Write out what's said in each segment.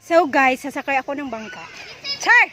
So guys, sasakay ako ng bangka. Char!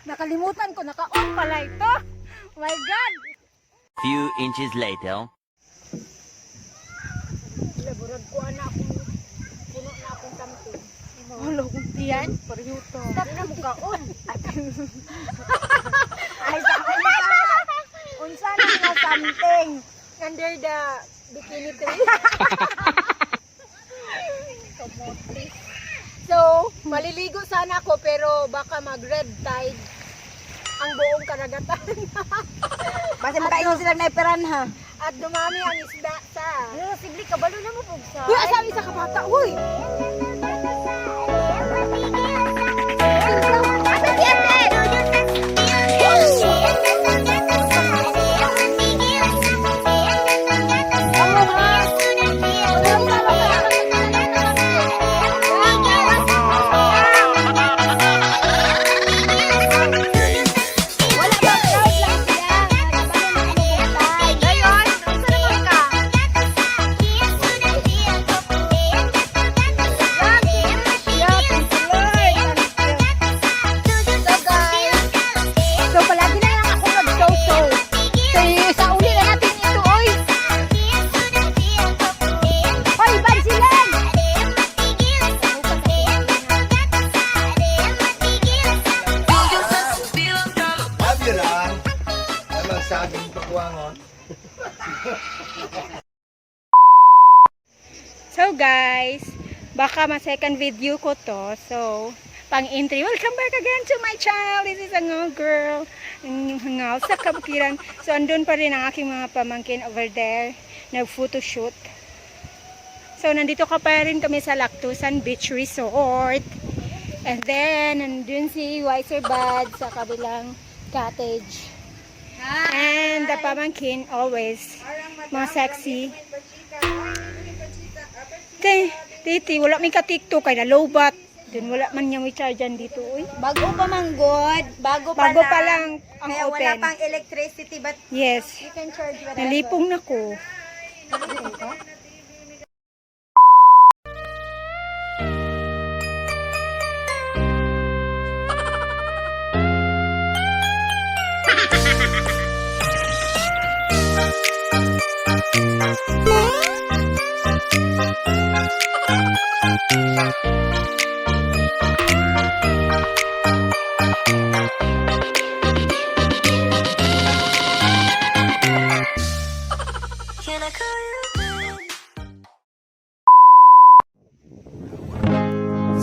Nakalimutan ko, naka-on pala ito. Oh my God! Few inches later. Laborad ko na akong puno na akong kamping. Wala kong tiyan. Pariyuto. Stop na mo ka-on. Ay, sa akin na. Unsa na nga something. Under the bikini tree. So, maliligo sana ako pero baka mag-red tide ang buong karagatan. Basta makaingon silang naiperan ha. At dumami ang isda sa... Sigli, kabalo na mo pugsa. Uy, asabi sa kabata, uy! So guys, baka ma-second video ko to. So, pang-entry. Welcome back again to my channel. This is Hangal girl. Hangal sa kabukiran. So, andun pa rin ang aking mga pamangkin over there. Nag-photoshoot. So, nandito ka pa rin kami sa Lactosan Beach Resort. And then, nandun si Wiser Bad sa kabilang cottage. And the pamangkin always mga sexy. Titi, wala may ka-tiktok kay nalobat. Dun wala man niya may chargean dito. Uy. Bago pa manggod. Bago pa lang ang kaya open. wala pang electricity but Yes. you can charge whatever. Nalipong na ko.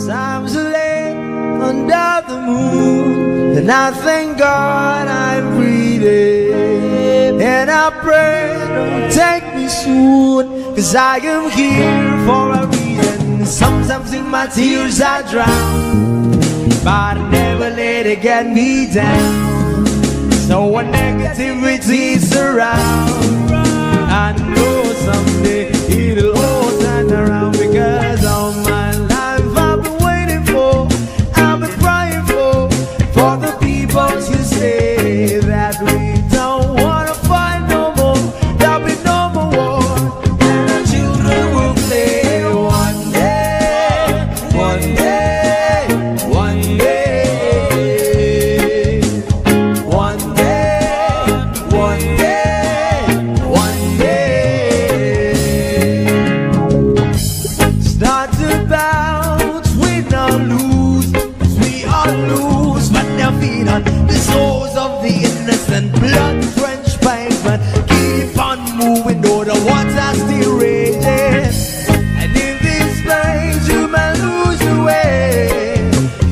Times are late under the moon, and I thank God I'm breathing. And I pray, don't take me soon, 'cause I am here for a reason. Sometimes in my tears I drown, but I never let it get me down. So when negativity surrounds, I know someday it'll all turn around, because all my life I've been waiting for, I've been crying for the people to say that we don't wanna fight no more, there'll be no more war, and our children will play one day, one day, one day, one day, one day, one day. Start to bounce, we not lose, 'cause we all lose, but their feet on the souls of the innocent, blood-drenched pavement. Keep on moving, though the water's still raging. And in this place, you may lose your way,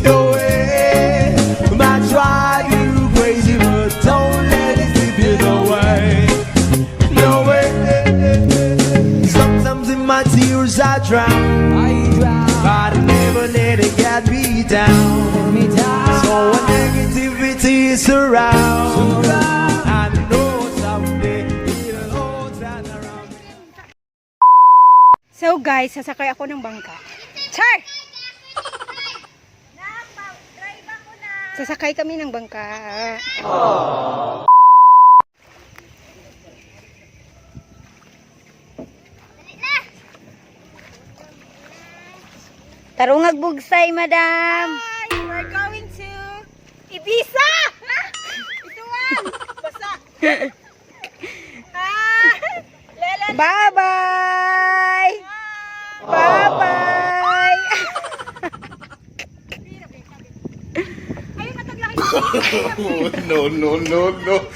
your way. Might drive you crazy, but don't let it slip you away. No way. Sometimes in my tears I drown, but I never let it get me down. So when negativity surrounds, I know someday it'll all turn around. So guys, sasakay ako ng bangka. Char! Sasakay kami ng bangka. Tarungag bugsay, madam. Hi! We're going to Ibiza! Ituan! Basa! Bye-bye. Bye-bye! Ayun, mataglaki. No, no, no, no.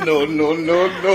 No, no, no, no.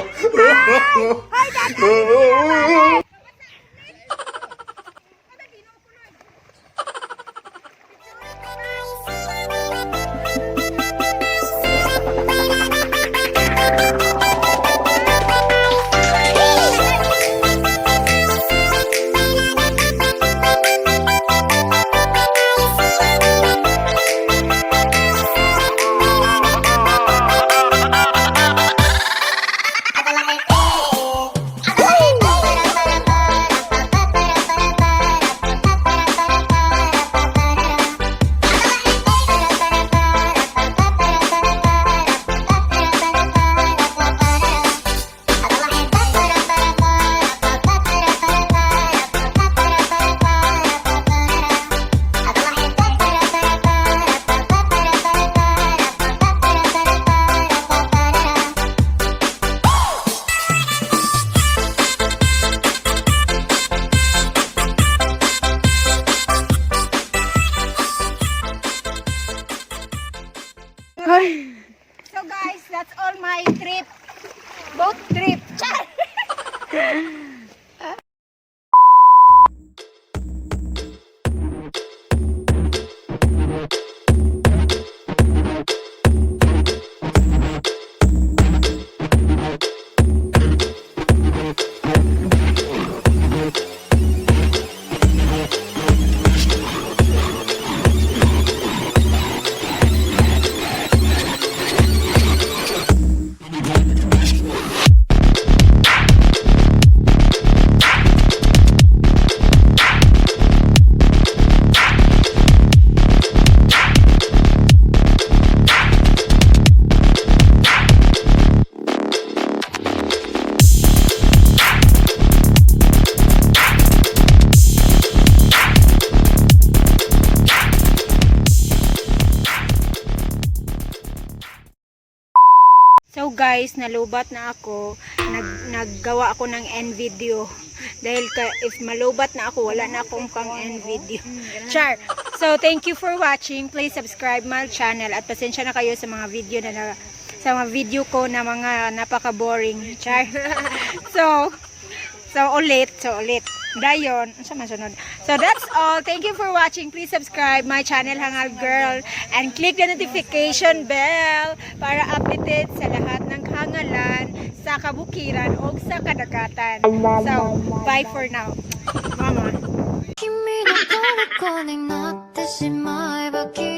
my trip. Boat trip. Char! So guys, nalubat na ako. Naggawa ako ng end video. Dahil if malubat na ako, wala na akong pang end video. Char! So thank you for watching. Please subscribe my channel. At pasensya na kayo sa mga video sa mga video ko na mga napaka-boring. Char! So ulit. Dayon, sa masunod. So that's all. Thank you for watching. Please subscribe my channel Hangal Girl and click the notification bell para updated sa lahat ng hangalan sa kabukiran o sa kadagatan. So, bye for now. Mama. 君の虜になってしまえばきっと